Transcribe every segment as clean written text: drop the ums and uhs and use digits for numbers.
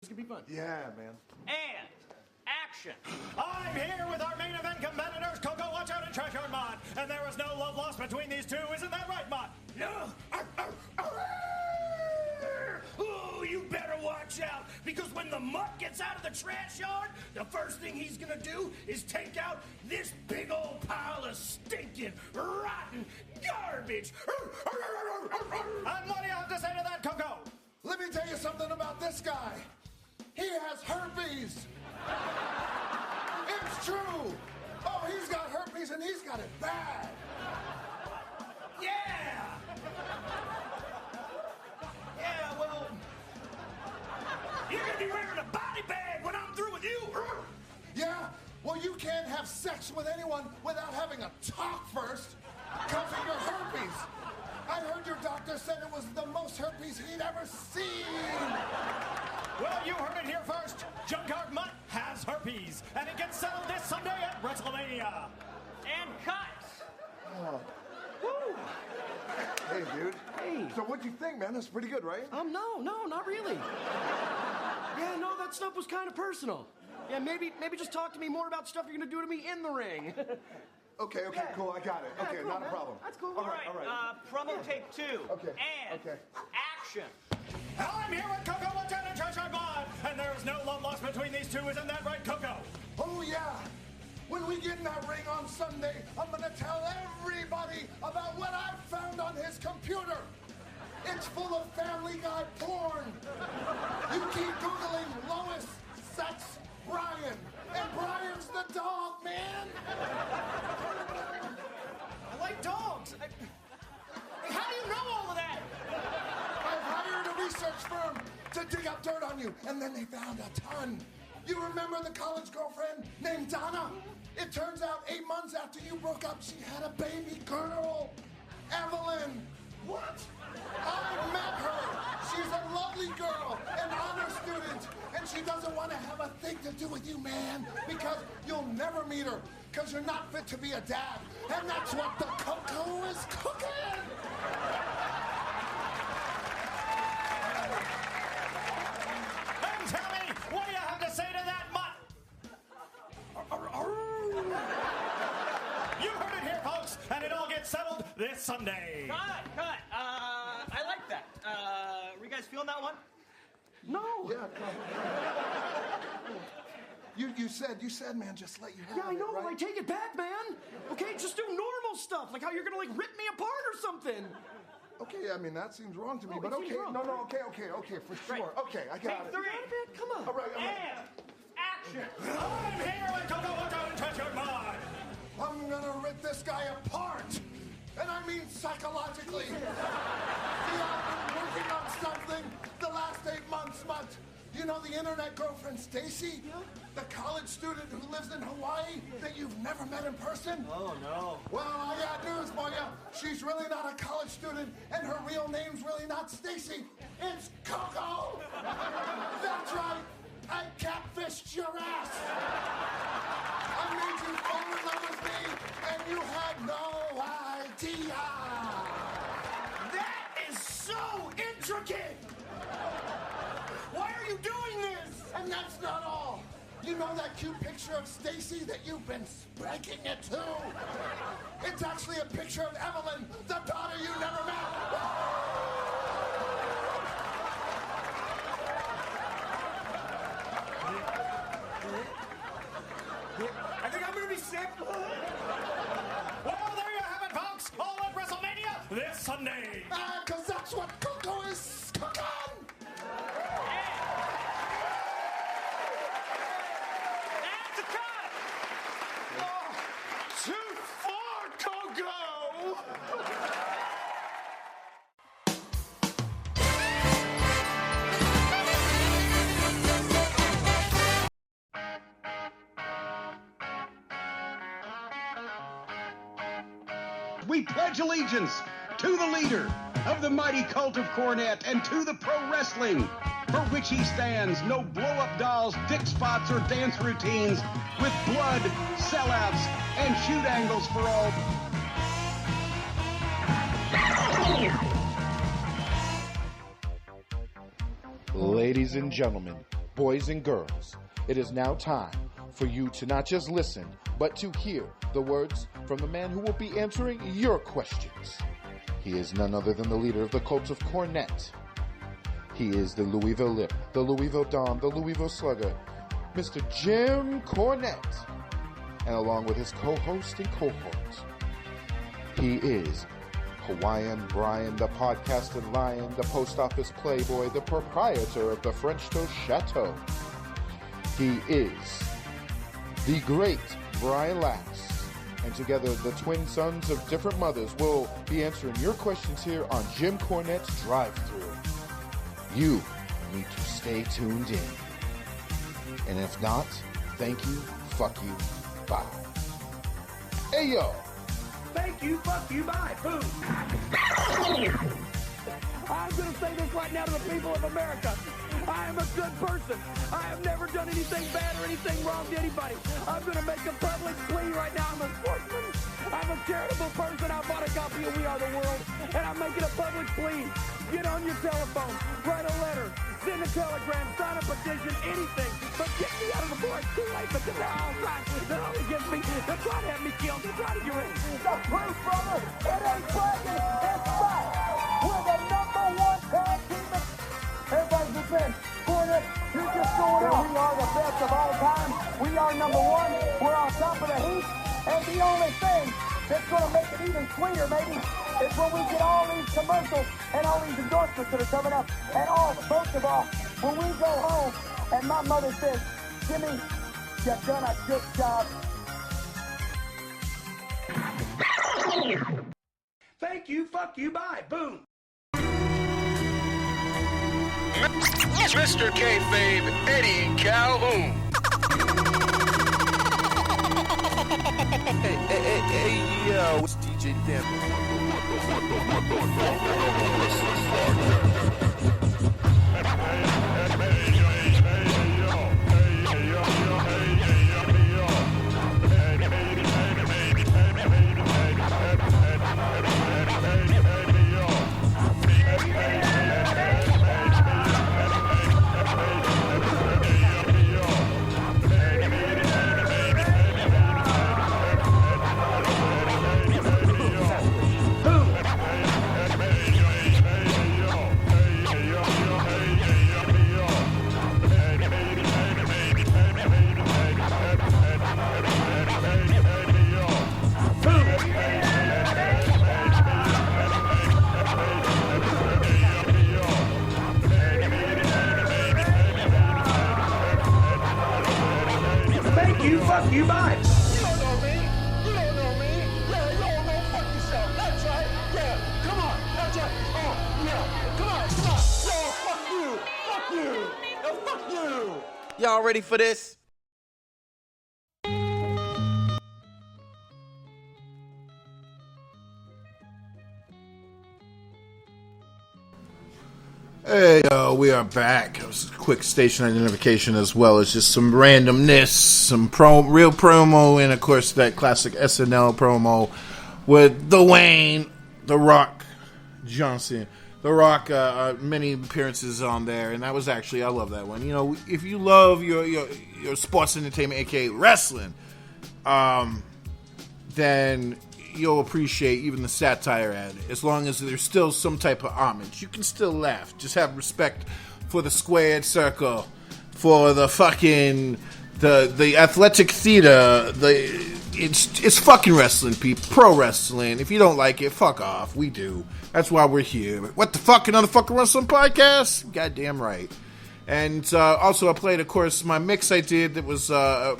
This could be fun. Yeah, man. And action. I'm here with our main event competitors, Coco Watch Out and Treasure Mod. And there was no love lost between these two, isn't that right, Mod? No. Oh, you better watch out, because when the mutt gets out of the trash yard, the first thing he's gonna do is take out this big old pile of stinking, rotten garbage. And what do you have to say to that, Coco? Let me tell you something about this guy. He has herpes. It's true. Oh, he's got herpes and he's got it bad. Yeah. Yeah, well, you're gonna be wearing a body bag when I'm through with you. Yeah? Well, you can't have sex with anyone without having a talk first. Because of your herpes. I heard your doctor said it was the most herpes he'd ever seen. Well, you heard it here first. Junkyard Mutt has herpes, and it gets settled this Sunday at WrestleMania. And cut. Woo! Hey, dude. Hey. So what'd you think, man? That's pretty good, right? No, not really. Yeah, no, that stuff was kind of personal. Yeah, maybe just talk to me more about stuff you're gonna do to me in the ring. Okay, Yeah. cool, I got it. Yeah, Okay, cool, not a man. problem. That's cool. All right. Promo tape 2. Okay, And okay. action. I'm here with Coco Watch Out and Treasure Mod, and there is no love lost between these two, isn't that right, Coco? Oh, yeah. When we get in that ring on Sunday, I'm going to tell everybody about what I found on his computer. It's full of Family Guy porn. You keep Googling Lois, sex, Brian. And Brian's the dog, man. I like dogs. How do you know all of that? I hired a research firm to dig up dirt on you, and then they found a ton. You remember the college girlfriend named Donna? It turns out 8 months after you broke up, she had a baby girl, Evelyn. What? I met her. She's a lovely girl, an honor student, and she doesn't want to have a thing to do with you, man, because you'll never meet her, because you're not fit to be a dad, and that's what the Coco is cooking. And tell me, what do you have to say to that, Mutt? You heard it here, folks, and it all gets settled this Sunday. Cut. I like that. Were you guys feeling that one? No. Yeah, you said, man, just let you have Yeah, I know. it, right? I take it back, man. Okay, just do normal stuff, like how you're gonna rip me apart or something. Okay, I mean, that seems wrong to me, Oh, but it seems okay. wrong. No, okay, for sure. Okay, I got it. Take 3. Come on. All right. And action. I'm here with Coco Watch Out and Treasure Mod. I'm gonna rip this guy apart. And I mean psychologically. See, I've been working on something the last 8 months, Mutt. You know the internet girlfriend, Stacy? Yeah. The college student who lives in Hawaii that you've never met in person? Oh, no. Well, I got news for you. She's really not a college student, and her real name's really not Stacy. It's Coco! That's right. I catfished your ass. I made you fall in love with me, and you had no idea. That is so intricate. Why are you doing this? And that's not all. You know that cute picture of Stacy that you've been spanking it to? It's actually a picture of Evelyn, the daughter you never met. I think I'm gonna be sick. Well, there you have it, folks. All at WrestleMania this Sunday. Because that's what Coco is cooking. That's a cut. Too far, Coco. We pledge allegiance to the leader of the mighty cult of Cornette and to the pro wrestling for which he stands. No blow-up dolls, dick spots, or dance routines with blood, sellouts, and shoot angles for all. Ladies and gentlemen, boys and girls, it is now time for you to not just listen, but to hear the words from the man who will be answering your questions. He is none other than the leader of the cult of Cornette. He is the Louisville Lip, the Louisville Dom, the Louisville Slugger, Mr. Jim Cornette. And along with his co-host and cohort, he is Hawaiian Brian, the podcasting lion, the post office playboy, the proprietor of the French Toast Chateau. He is the great Brian Lass. And together, the twin sons of different mothers will be answering your questions here on Jim Cornette's Drive-Thru. You need to stay tuned in. And if not, thank you, fuck you, bye. Hey, yo! Thank you, fuck you, bye, boom. I'm going to say this right now to the people of America. I am a good person. I have never done anything bad or anything wrong to anybody. I'm going to make a public plea right now. I'm a sportsman. I'm a charitable person. I bought a copy of We Are the World, and I'm making a public plea. Get on your telephone, write a letter, send a telegram, sign a petition, anything. But get me out of the board. It's too late because they're all trying. They're all against me. They're trying to have me killed. They're trying to get rid of me. The proof, brother, it ain't bragging. It's fact. We're the number one tag team. Everybody's defense. Cornette, you're just going off. We are the best of all time. We are number one. We're on top of the heap. And the only thing that's going to make it even sweeter, maybe, is when we get all these commercials and all these endorsements that are coming up. And most of all, when we go home and my mother says, Jimmy, you've done a good job. Thank you, fuck you, bye, boom. Mr. Kayfabe, Eddie Calhoun. Hey, yo, it's DJ Denver. Fuck you, bye. You don't know me. You don't know me. Yeah, you don't know. Fuck yourself. That's right. Yeah, come on. That's right. Oh, yeah. Come on. Yo, fuck you. Fuck you. Yo, fuck you. Y'all ready for this? Hey, we are back. It was a quick station identification as well as just some randomness, some real promo, and of course that classic SNL promo with Dwayne The Rock Johnson. The Rock, many appearances on there, and that was actually, I love that one. You know, if you love your sports entertainment, aka wrestling, then you'll appreciate even the satire at it. As long as there's still some type of homage, you can still laugh. Just have respect for the squared circle, for the fucking the athletic theater. It's fucking wrestling, people. Pro wrestling. If you don't like it, fuck off. We do. That's why we're here. What the fuck? Another fucking wrestling podcast? Goddamn right. And also, I played, of course, my mix I did that was a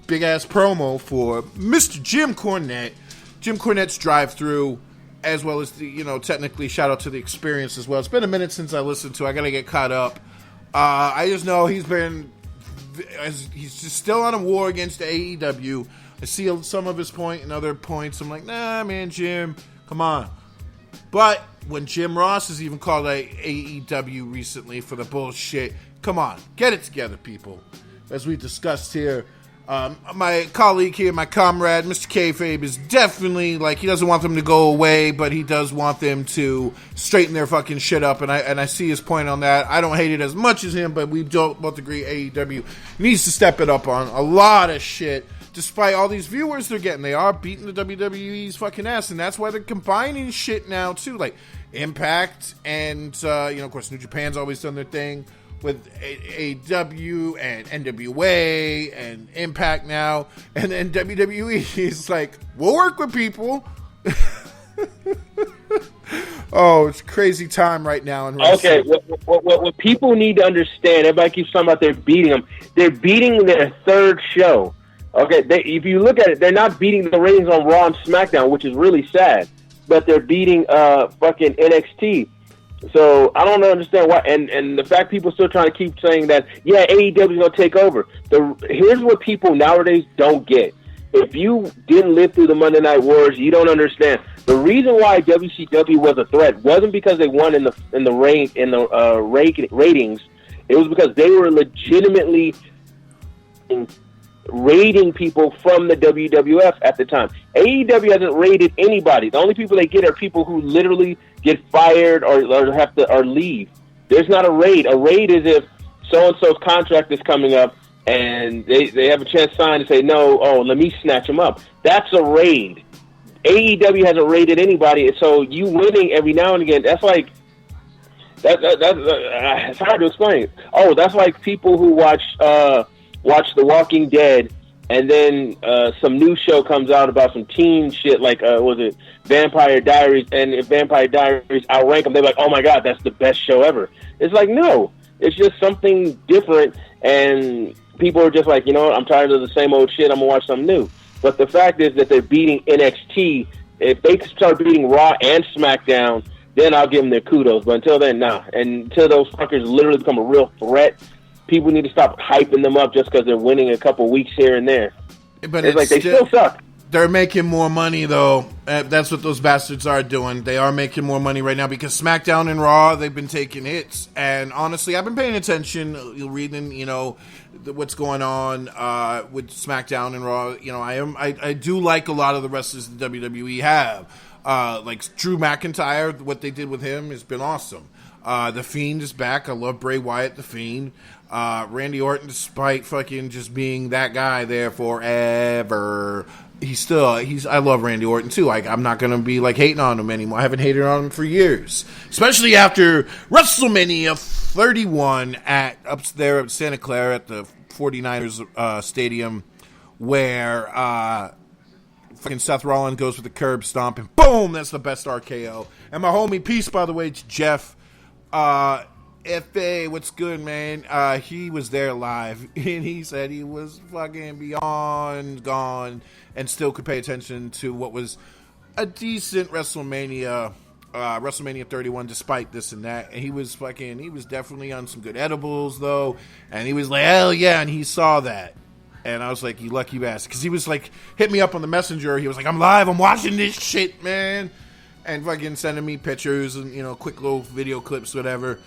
big ass promo for Mr. Jim Cornette. Jim Cornette's Drive-Thru, as well as the, technically shout out to the experience as well. It's been a minute since I listened to it. I gotta get caught up. I just know he's just still on a war against AEW. I see some of his point and other points. I'm like, nah, man, Jim, come on. But when Jim Ross has even called AEW recently for the bullshit, come on, get it together, people. As we discussed here, My colleague here, my comrade, Mr. Kayfabe, is definitely, like, he doesn't want them to go away, but he does want them to straighten their fucking shit up, and I see his point on that. I don't hate it as much as him, but we both agree AEW needs to step it up on a lot of shit. Despite all these viewers they're getting, they are beating the WWE's fucking ass, and that's why they're combining shit now, too. Like, Impact and, of course, New Japan's always done their thing with AEW and NWA and Impact now. And then WWE is like, we'll work with people. Oh, it's crazy time right now in wrestling. Okay, what people need to understand, everybody keeps talking about they're beating them. They're beating their third show. Okay, if you look at it, they're not beating the ratings on Raw and SmackDown, which is really sad. But they're beating fucking NXT. So I don't understand why. And the fact people still trying to keep saying that, yeah, AEW is going to take over. Here's what people nowadays don't get. If you didn't live through the Monday Night Wars, you don't understand. The reason why WCW was a threat wasn't because they won in the ratings. It was because they were legitimately raiding people from the WWF at the time. AEW hasn't raided anybody. The only people they get are people who literally get fired or leave. There's not a raid. A raid is if so-and-so's contract is coming up and they have a chance to sign and say, no, let me snatch them up. That's a raid. AEW hasn't raided anybody, so you winning every now and again, that's like, it's hard to explain. Oh, that's like people who watch The Walking Dead, and then some new show comes out about some teen shit, like, was it Vampire Diaries? And if Vampire Diaries outrank them, they're like, oh my God, that's the best show ever. It's like, no, it's just something different, and people are just like, you know what, I'm tired of the same old shit, I'm going to watch something new. But the fact is that they're beating NXT. If they start beating Raw and SmackDown, then I'll give them their kudos. But until then, nah. And until those fuckers literally become a real threat, people need to stop hyping them up just because they're winning a couple weeks here and there. But it's like they still suck. They're making more money, though. That's what those bastards are doing. They are making more money right now because SmackDown and Raw, they've been taking hits. And honestly, I've been paying attention, reading, what's going on with SmackDown and Raw. I do like a lot of the wrestlers the WWE have. Like Drew McIntyre, what they did with him has been awesome. The Fiend is back. I love Bray Wyatt, The Fiend. Randy Orton, despite fucking just being that guy there forever, I love Randy Orton too. Like, I'm not gonna be like hating on him anymore. I haven't hated on him for years, especially after WrestleMania 31 up there at Santa Clara at the 49ers stadium, where fucking Seth Rollins goes with the curb stomp and boom, that's the best RKO. And my homie, peace by the way, it's Jeff. F.A., what's good, man? He was there live, and he said he was fucking beyond gone and still could pay attention to what was a decent WrestleMania 31, despite this and that. And he was definitely on some good edibles, though, and he was like, hell yeah, and he saw that. And I was like, you lucky bastard, because he was like, hit me up on the messenger. He was like, I'm live, I'm watching this shit, man. And fucking sending me pictures and, quick little video clips, whatever.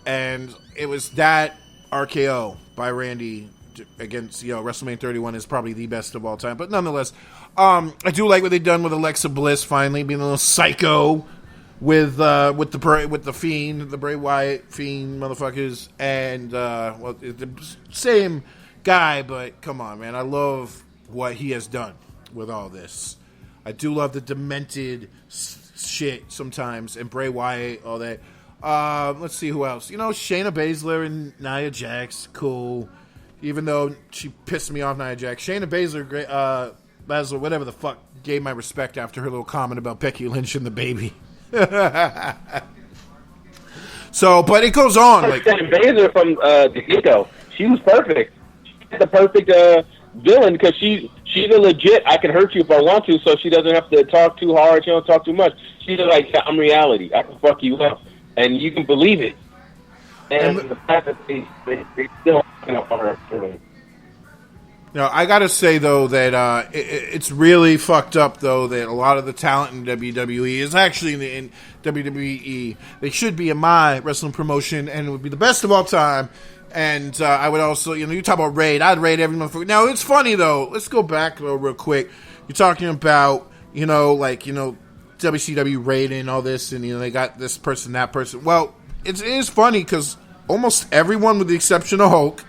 And it was that RKO by Randy against, WrestleMania 31 is probably the best of all time. But nonetheless, I do like what they've done with Alexa Bliss finally being a little psycho with the Fiend, the Bray Wyatt Fiend motherfuckers, and the same guy. But come on, man, I love what he has done with all this. I do love the demented shit sometimes, and Bray Wyatt, all that. Let's see who else. Shayna Baszler and Nia Jax, cool. Even though she pissed me off, Nia Jax. Shayna Baszler, Baszler, whatever the fuck, gave my respect after her little comment about Becky Lynch and the baby. So, but it goes on. Like Shayna Baszler from the get-go, she was perfect. She's the perfect villain because she's a legit, I can hurt you if I want to, so she doesn't have to talk too hard. She don't talk too much. She's like, I'm reality. I can fuck you up. And you can believe it. And the fact that they still up on her. I gotta say though that it's really fucked up though that a lot of the talent in WWE is actually in WWE. They should be in my wrestling promotion, and it would be the best of all time And I would also, you talk about raid. I'd raid every motherfucker. Now, it's funny, though. Let's go back, though, real quick. You're talking about, WCW raiding all this, and, they got this person, that person. Well, it is funny because almost everyone, with the exception of Hulk,